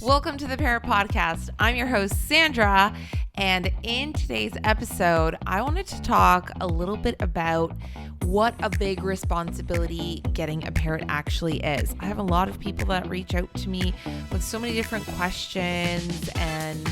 Welcome to the Parrot Podcast. I'm your host, Sandra, and in today's episode, I wanted to talk a little bit about what a big responsibility getting a parrot actually is. I have a lot of people that reach out to me with so many different questions and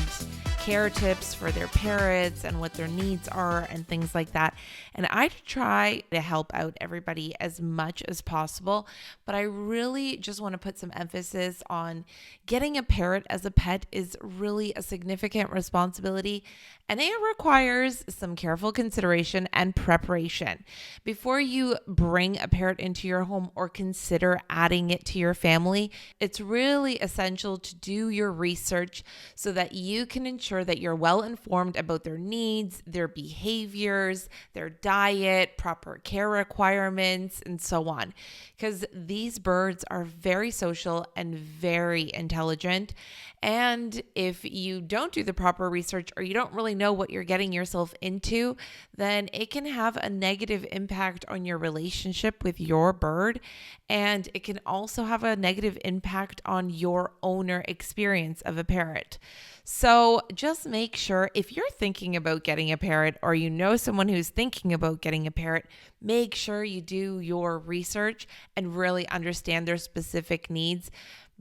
care tips for their parrots and what their needs are and things like that. And I try to help out everybody as much as possible, but I really just want to put some emphasis on getting a parrot as a pet is really a significant responsibility, and it requires some careful consideration and preparation. Before you bring a parrot into your home or consider adding it to your family, it's really essential to do your research so that you can ensure that you're well informed about their needs, their behaviors, their diet, proper care requirements, and so on. Because these birds are very social and very intelligent. And if you don't do the proper research or you don't really know what you're getting yourself into, then it can have a negative impact on your relationship with your bird. And it can also have a negative impact on your owner experience of a parrot. So just make sure if you're thinking about getting a parrot or you know someone who's thinking about getting a parrot, make sure you do your research and really understand their specific needs.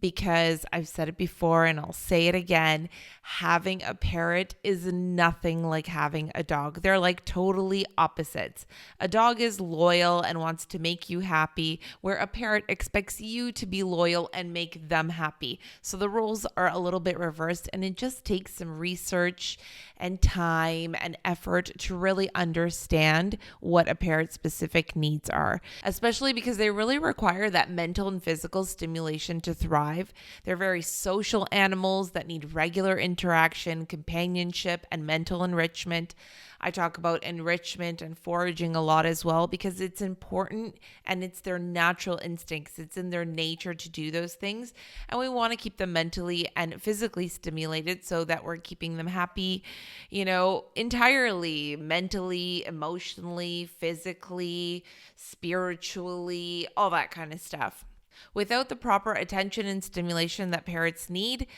Because I've said it before and I'll say it again, having a parrot is nothing like having a dog. They're like totally opposites. A dog is loyal and wants to make you happy, where a parrot expects you to be loyal and make them happy. So the roles are a little bit reversed, and it just takes some research and time and effort to really understand what a parrot's specific needs are, especially because they really require that mental and physical stimulation to thrive. They're very social animals that need regular interaction, companionship, and mental enrichment. I talk about enrichment and foraging a lot as well because it's important and it's their natural instincts. It's in their nature to do those things. And we want to keep them mentally and physically stimulated so that we're keeping them happy, entirely, mentally, emotionally, physically, spiritually, all that kind of stuff. Without the proper attention and stimulation that parrots need,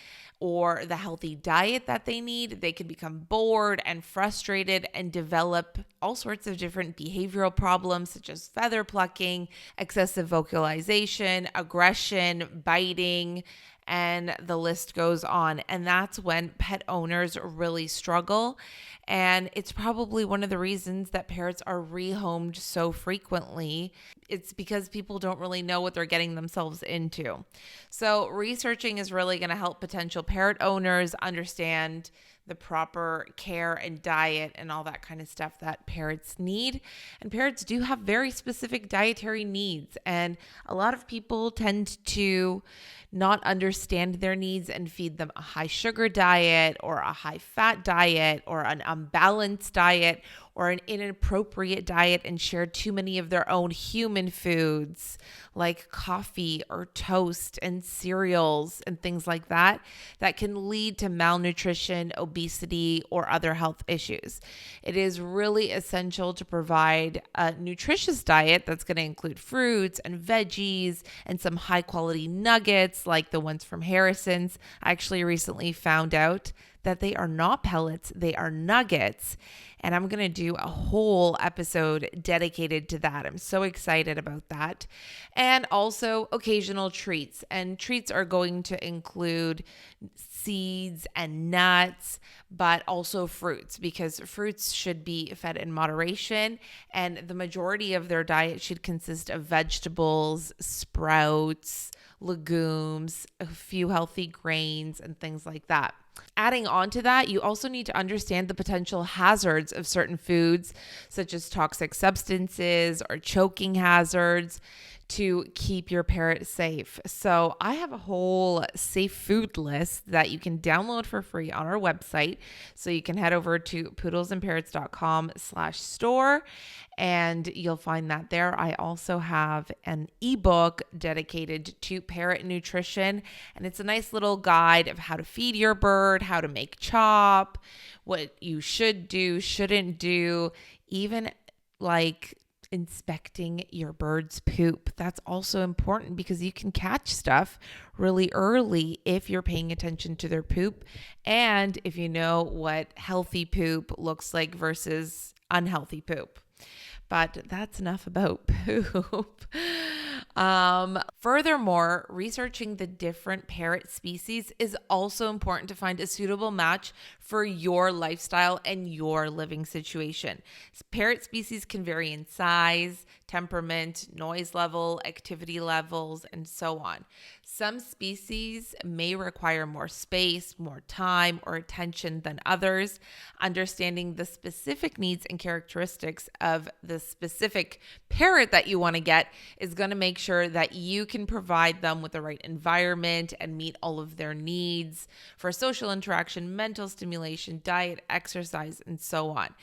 or the healthy diet that they need, they can become bored and frustrated and develop all sorts of different behavioral problems such as feather plucking, excessive vocalization, aggression, biting, and the list goes on. And that's when pet owners really struggle. And it's probably one of the reasons that parrots are rehomed so frequently. It's because people don't really know what they're getting themselves into. So researching is really going to help potential parrot owners understand the proper care and diet and all that kind of stuff that parrots need. And parrots do have very specific dietary needs. And a lot of people tend to not understand their needs and feed them a high sugar diet or a high fat diet or an unbalanced diet or an inappropriate diet and share too many of their own human foods like coffee or toast and cereals and things like that can lead to malnutrition, obesity, or other health issues. It is really essential to provide a nutritious diet that's going to include fruits and veggies and some high quality nuggets like the ones from Harrison's. I actually recently found out that they are not pellets, they are nuggets. And I'm going to do a whole episode dedicated to that. I'm so excited about that. And also occasional treats. And treats are going to include seeds and nuts, but also fruits, because fruits should be fed in moderation. And the majority of their diet should consist of vegetables, sprouts, legumes, a few healthy grains, and things like that. Adding on to that, you also need to understand the potential hazards of certain foods, such as toxic substances or choking hazards, to keep your parrot safe. So I have a whole safe food list that you can download for free on our website. So you can head over to poodlesandparrots.com/store and you'll find that there. I also have an ebook dedicated to parrot nutrition, and it's a nice little guide of how to feed your bird, how to make chop, what you should do, shouldn't do, even like inspecting your bird's poop. That's also important because you can catch stuff really early if you're paying attention to their poop and if you know what healthy poop looks like versus unhealthy poop. But that's enough about poop. Furthermore, researching the different parrot species is also important to find a suitable match for your lifestyle and your living situation. Parrot species can vary in size, temperament, noise level, activity levels, and so on. Some species may require more space, more time, or attention than others. Understanding the specific needs and characteristics of the specific parrot that you want to get is going to make sure that you can provide them with the right environment and meet all of their needs for social interaction, mental stimulation, diet, exercise, and so on.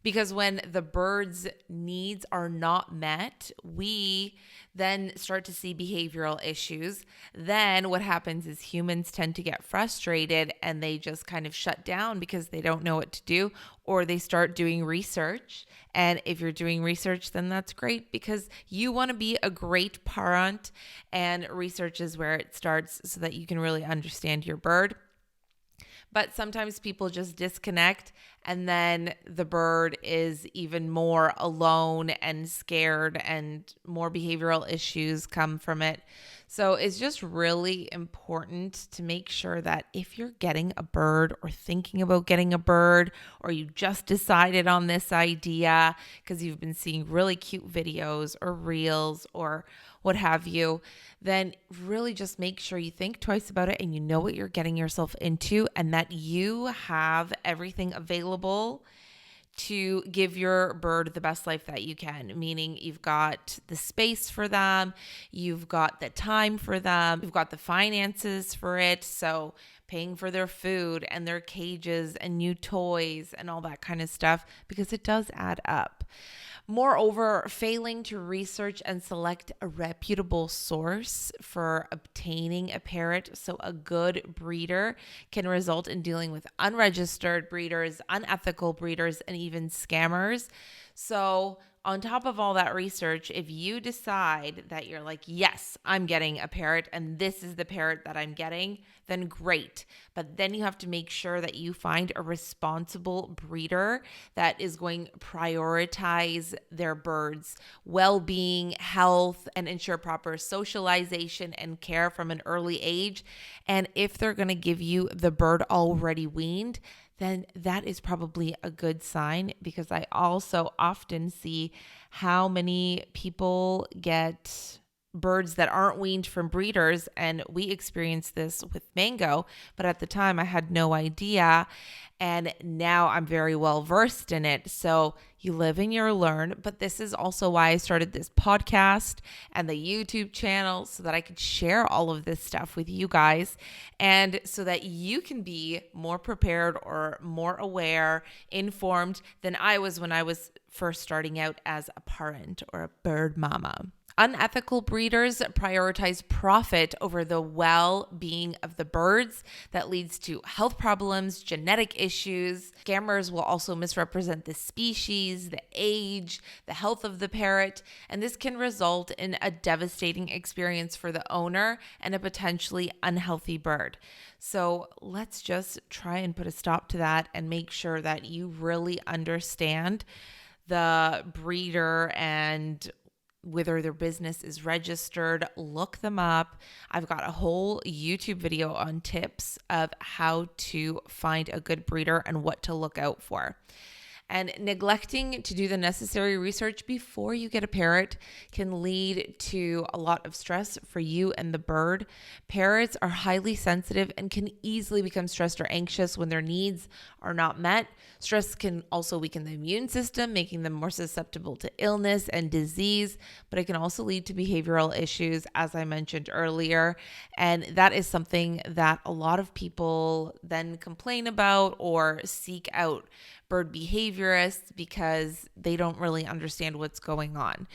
Because when the bird's needs are not met, we then start to see behavioral issues. Then what happens is humans tend to get frustrated and they just kind of shut down because they don't know what to do, or they start doing research. And if you're doing research, then that's great because you want to be a great parent, and research is where it starts so that you can really understand your bird. But sometimes people just disconnect, and then the bird is even more alone and scared, and more behavioral issues come from it. So it's just really important to make sure that if you're getting a bird or thinking about getting a bird, or you just decided on this idea because you've been seeing really cute videos or reels or what have you, then really just make sure you think twice about it and you know what you're getting yourself into, and that you have everything available to give your bird the best life that you can, meaning you've got the space for them, you've got the time for them, you've got the finances for it. So paying for their food and their cages and new toys and all that kind of stuff, because it does add up. Moreover, failing to research and select a reputable source for obtaining a parrot, so a good breeder, can result in dealing with unregistered breeders, unethical breeders, and even scammers. So on top of all that research, if you decide that you're like, yes, I'm getting a parrot and this is the parrot that I'm getting, then great. But then you have to make sure that you find a responsible breeder that is going to prioritize their birds' well-being, health, and ensure proper socialization and care from an early age. And if they're going to give you the bird already weaned, then that is probably a good sign, because I also often see how many people get birds that aren't weaned from breeders. And we experienced this with Mango, but at the time I had no idea. And now I'm very well versed in it. So you live and you learn. But this is also why I started this podcast and the YouTube channel, so that I could share all of this stuff with you guys, and so that you can be more prepared or more aware, informed than I was when I was first starting out as a parent or a bird mama. Unethical breeders prioritize profit over the well-being of the birds. That leads to health problems, genetic issues. Scammers will also misrepresent the species, the age, the health of the parrot, and this can result in a devastating experience for the owner and a potentially unhealthy bird. So let's just try and put a stop to that and make sure that you really understand the breeder and whether their business is registered. Look them up. I've got a whole YouTube video on tips of how to find a good breeder and what to look out for. And neglecting to do the necessary research before you get a parrot can lead to a lot of stress for you and the bird. Parrots are highly sensitive and can easily become stressed or anxious when their needs are not met. Stress can also weaken the immune system, making them more susceptible to illness and disease, but it can also lead to behavioral issues, as I mentioned earlier. And that is something that a lot of people then complain about or seek out bird behaviorists because they don't really understand what's going on.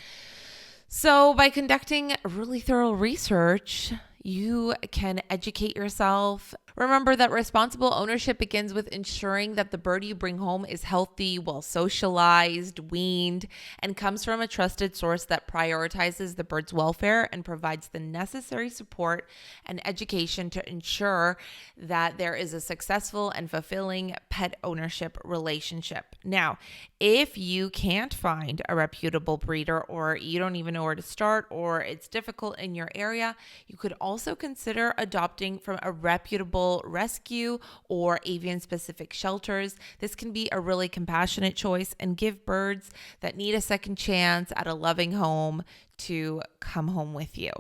So by conducting really thorough research, you can educate yourself, Remember that responsible ownership begins with ensuring that the bird you bring home is healthy, well socialized, weaned, and comes from a trusted source that prioritizes the bird's welfare and provides the necessary support and education to ensure that there is a successful and fulfilling pet ownership relationship. Now, if you can't find a reputable breeder, or you don't even know where to start, or it's difficult in your area, you could also consider adopting from a reputable rescue or avian specific shelters. This can be a really compassionate choice and give birds that need a second chance at a loving home to come home with you.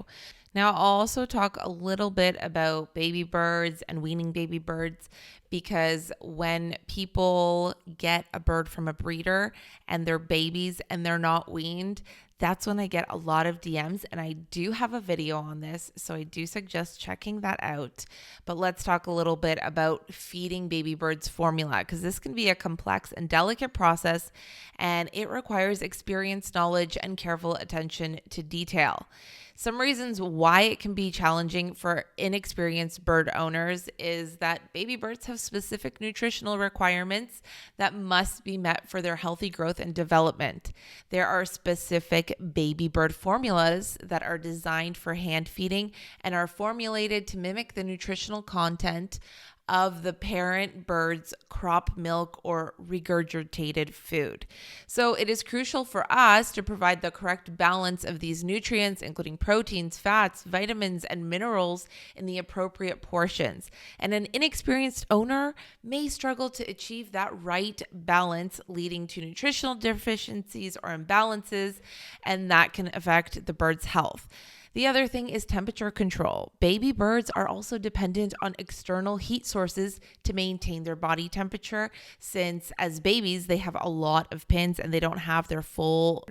Now, I'll also talk a little bit about baby birds and weaning baby birds, because when people get a bird from a breeder and they're babies and they're not weaned, that's when I get a lot of DMs, and I do have a video on this, so I do suggest checking that out. But let's talk a little bit about feeding baby birds formula, because this can be a complex and delicate process, and it requires experience, knowledge, and careful attention to detail. Some reasons why it can be challenging for inexperienced bird owners is that baby birds have specific nutritional requirements that must be met for their healthy growth and development. There are specific baby bird formulas that are designed for hand feeding and are formulated to mimic the nutritional content of the parent bird's crop milk or regurgitated food. So it is crucial for us to provide the correct balance of these nutrients, including proteins, fats, vitamins, and minerals in the appropriate portions. And an inexperienced owner may struggle to achieve that right balance, leading to nutritional deficiencies or imbalances, and that can affect the bird's health. The other thing is temperature control. Baby birds are also dependent on external heat sources to maintain their body temperature, since as babies, they have a lot of pins and they don't have their full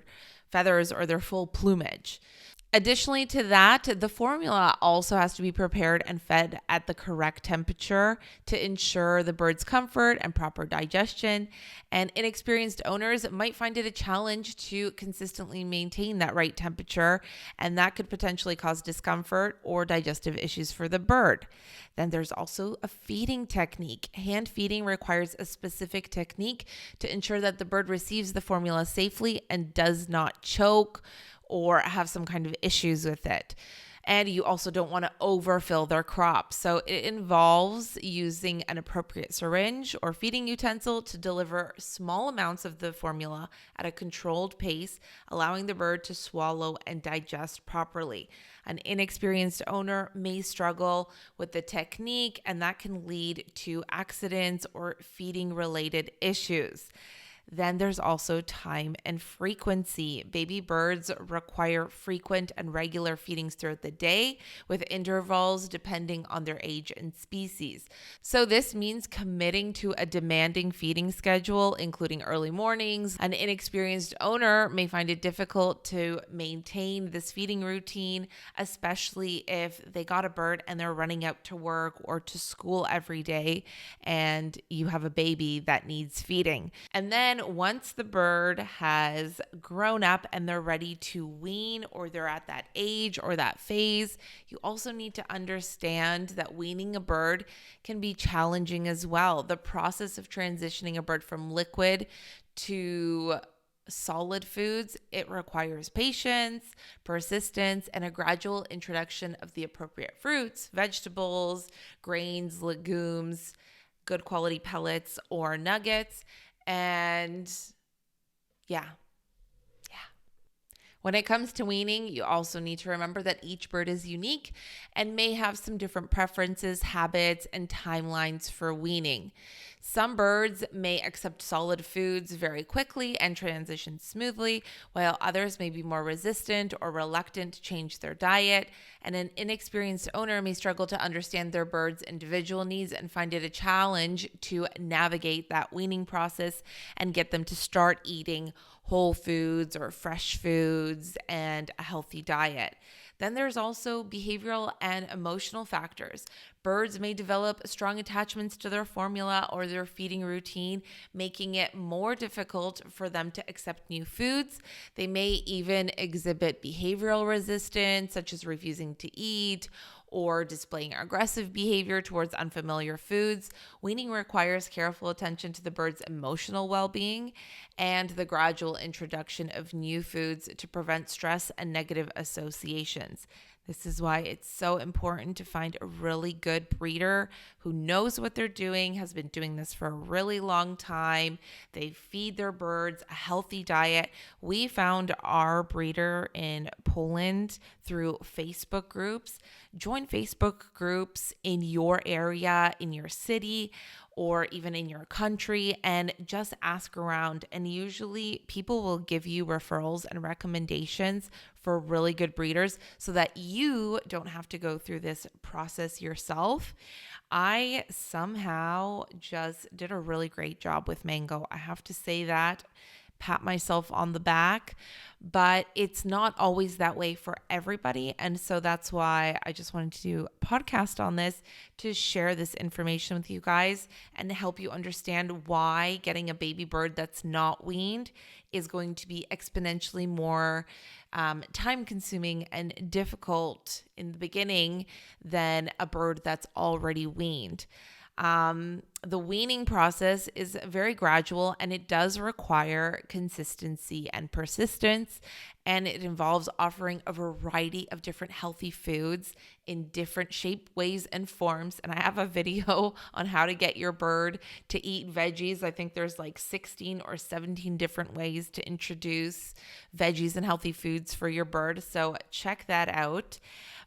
feathers or their full plumage. Additionally to that, the formula also has to be prepared and fed at the correct temperature to ensure the bird's comfort and proper digestion. And inexperienced owners might find it a challenge to consistently maintain that right temperature, and that could potentially cause discomfort or digestive issues for the bird. Then there's also a feeding technique. Hand feeding requires a specific technique to ensure that the bird receives the formula safely and does not choke or have some kind of issues with it. And you also don't want to overfill their crop. So it involves using an appropriate syringe or feeding utensil to deliver small amounts of the formula at a controlled pace, allowing the bird to swallow and digest properly. An inexperienced owner may struggle with the technique, and that can lead to accidents or feeding related issues. Then there's also time and frequency. Baby birds require frequent and regular feedings throughout the day, with intervals depending on their age and species. So this means committing to a demanding feeding schedule, including early mornings. An inexperienced owner may find it difficult to maintain this feeding routine, especially if they got a bird and they're running out to work or to school every day, and you have a baby that needs feeding. And then once the bird has grown up and they're ready to wean, or they're at that age or that phase, you also need to understand that weaning a bird can be challenging as well. The process of transitioning a bird from liquid to solid foods, it requires patience, persistence, and a gradual introduction of the appropriate fruits, vegetables, grains, legumes, good quality pellets or nuggets. And yeah. When it comes to weaning, you also need to remember that each bird is unique and may have some different preferences, habits, and timelines for weaning. Some birds may accept solid foods very quickly and transition smoothly, while others may be more resistant or reluctant to change their diet. And an inexperienced owner may struggle to understand their bird's individual needs and find it a challenge to navigate that weaning process and get them to start eating whole foods or fresh foods and a healthy diet. Then there's also behavioral and emotional factors. Birds may develop strong attachments to their formula or their feeding routine, making it more difficult for them to accept new foods. They may even exhibit behavioral resistance, such as refusing to eat or displaying aggressive behavior towards unfamiliar foods. Weaning requires careful attention to the bird's emotional well-being and the gradual introduction of new foods to prevent stress and negative associations. This is why it's so important to find a really good breeder who knows what they're doing, has been doing this for a really long time. They feed their birds a healthy diet. We found our breeder in Poland through Facebook groups. Join Facebook groups in your area, in your city, or even in your country, and just ask around. And usually people will give you referrals and recommendations for really good breeders so that you don't have to go through this process yourself. I somehow just did a really great job with Mango. I have to say that. Pat myself on the back, but it's not always that way for everybody. And so that's why I just wanted to do a podcast on this to share this information with you guys and to help you understand why getting a baby bird that's not weaned is going to be exponentially more time consuming and difficult in the beginning than a bird that's already weaned. The weaning process is very gradual and it does require consistency and persistence, and it involves offering a variety of different healthy foods in different shape, ways, and forms. And I have a video on how to get your bird to eat veggies. I think there's like 16 or 17 different ways to introduce veggies and healthy foods for your bird. So check that out.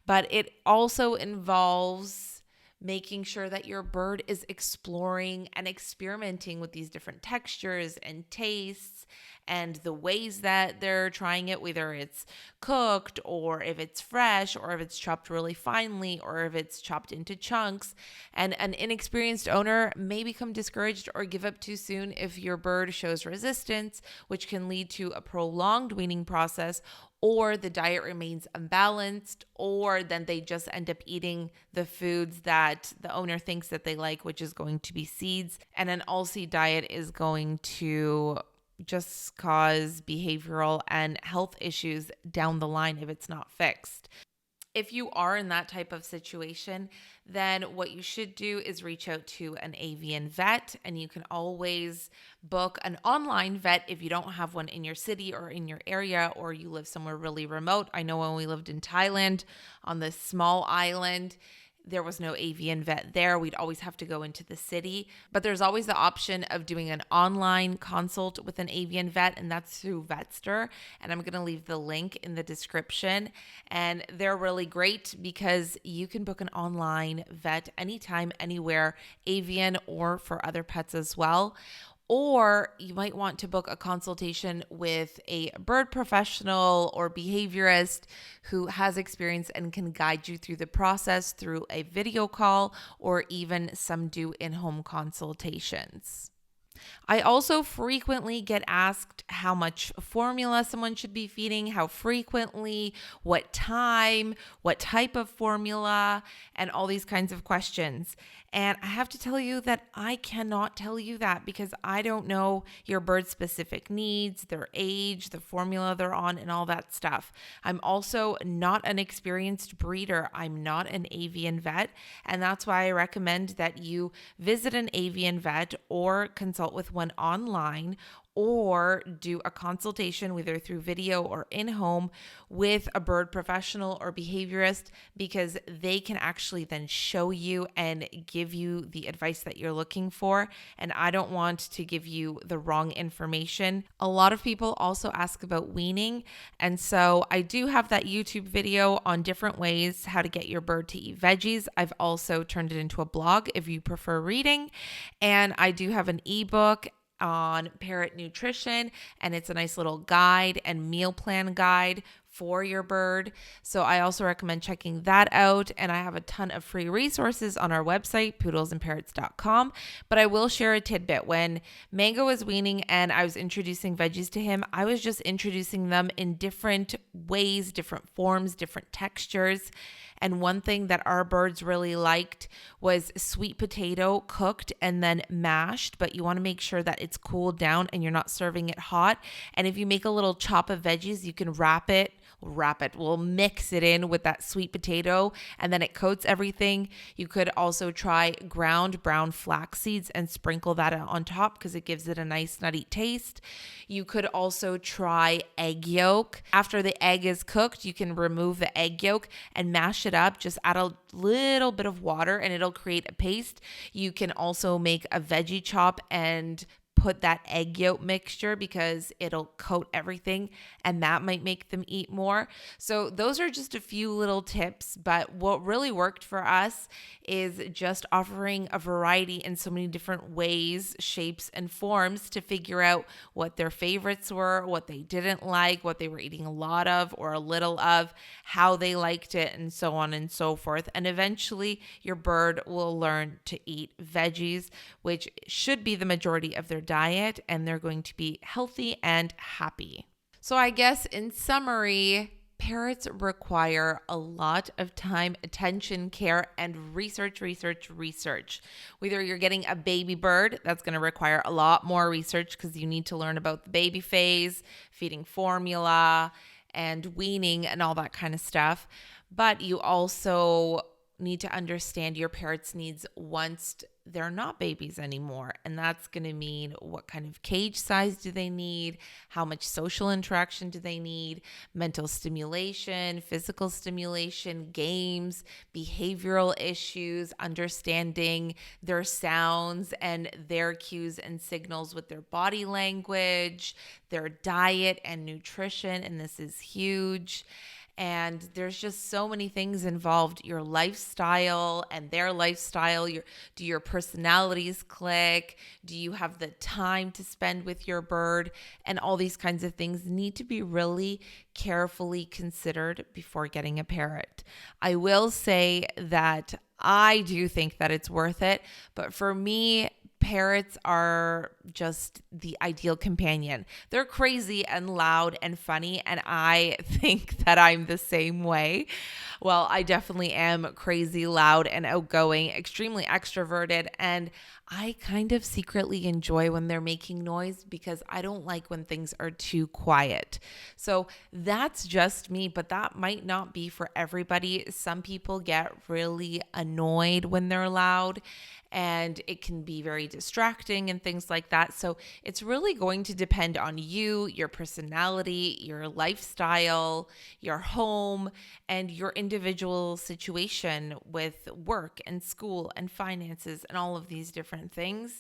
But it also involves making sure that your bird is exploring and experimenting with these different textures and tastes and the ways that they're trying it, whether it's cooked or if it's fresh or if it's chopped really finely or if it's chopped into chunks. And an inexperienced owner may become discouraged or give up too soon if your bird shows resistance, which can lead to a prolonged weaning process, or the diet remains unbalanced, or then they just end up eating the foods that the owner thinks that they like, which is going to be seeds. And an all-seed diet is going to just cause behavioral and health issues down the line if it's not fixed. If you are in that type of situation, then what you should do is reach out to an avian vet, and you can always book an online vet if you don't have one in your city or in your area, or you live somewhere really remote. I know when we lived in Thailand on this small island, there was no avian vet there. We'd always have to go into the city. But there's always the option of doing an online consult with an avian vet, and that's through Vetster. And I'm going to leave the link in the description. And they're really great because you can book an online vet anytime, anywhere, avian or for other pets as well. Or you might want to book a consultation with a bird professional or behaviorist who has experience and can guide you through the process through a video call, or even some do in-home consultations. I also frequently get asked how much formula someone should be feeding, how frequently, what time, what type of formula, and all these kinds of questions. And I have to tell you that I cannot tell you that because I don't know your bird's specific needs, their age, the formula they're on, and all that stuff. I'm also not an experienced breeder. I'm not an avian vet. And that's why I recommend that you visit an avian vet or consult with one online, or do a consultation whether through video or in-home with a bird professional or behaviorist, because they can actually then show you and give you the advice that you're looking for. And I don't want to give you the wrong information. A lot of people also ask about weaning. And so I do have that YouTube video on different ways how to get your bird to eat veggies. I've also turned it into a blog if you prefer reading. And I do have an ebook on parrot nutrition, and it's a nice little guide and meal plan guide for your bird. So I also recommend checking that out. And I have a ton of free resources on our website, poodlesandparrots.com. But I will share a tidbit. When Mango was weaning and I was introducing veggies to him, I was just introducing them in different ways, different forms, different textures. And one thing that our birds really liked was sweet potato cooked and then mashed, but you want to make sure that it's cooled down and you're not serving it hot. And if you make a little chop of veggies, you can wrap it we'll mix it in with that sweet potato, and then it coats everything. You could also try ground brown flax seeds and sprinkle that on top because it gives it a nice nutty taste. You could also try egg yolk. After the egg is cooked, you can remove the egg yolk and mash it up. Just add a little bit of water and it'll create a paste. You can also make a veggie chop and put that egg yolk mixture because it'll coat everything and that might make them eat more. So those are just a few little tips, but what really worked for us is just offering a variety in so many different ways, shapes, and forms to figure out what their favorites were, what they didn't like, what they were eating a lot of or a little of, how they liked it, and so on and so forth. And eventually your bird will learn to eat veggies, which should be the majority of their diet, and they're going to be healthy and happy. So I guess in summary, parrots require a lot of time, attention, care, and research. Whether you're getting a baby bird, that's going to require a lot more research because you need to learn about the baby phase, feeding formula, and weaning and all that kind of stuff. But you also need to understand your parrot's needs once they're not babies anymore. And that's going to mean what kind of cage size do they need? How much social interaction do they need? Mental stimulation, physical stimulation, games, behavioral issues, understanding their sounds and their cues and signals with their body language, their diet and nutrition. And this is huge. And there's just so many things involved. Your lifestyle and their lifestyle. Do your personalities click? Do you have the time to spend with your bird? And all these kinds of things need to be really carefully considered before getting a parrot. I will say that I do think that it's worth it. But for me, parrots are just the ideal companion. They're crazy and loud and funny, and I think that I'm the same way. Well, I definitely am crazy, loud, and outgoing, extremely extroverted, and I kind of secretly enjoy when they're making noise because I don't like when things are too quiet. So that's just me, but that might not be for everybody. Some people get really annoyed when they're loud, and it can be very distracting and things like that. So it's really going to depend on you, your personality, your lifestyle, your home, and your individual situation with work and school and finances and all of these different things.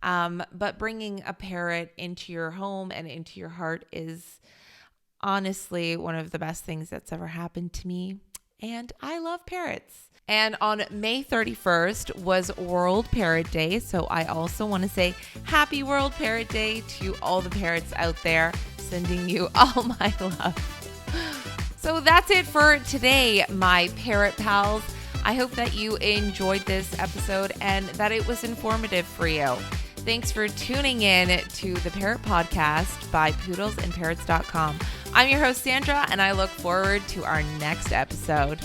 But bringing a parrot into your home and into your heart is honestly one of the best things that's ever happened to me. And I love parrots. And on May 31st was World Parrot Day. So I also want to say happy World Parrot Day to all the parrots out there, sending you all my love. So that's it for today, my parrot pals. I hope that you enjoyed this episode and that it was informative for you. Thanks for tuning in to the Parrot Podcast by poodlesandparrots.com. I'm your host, Sandra, and I look forward to our next episode.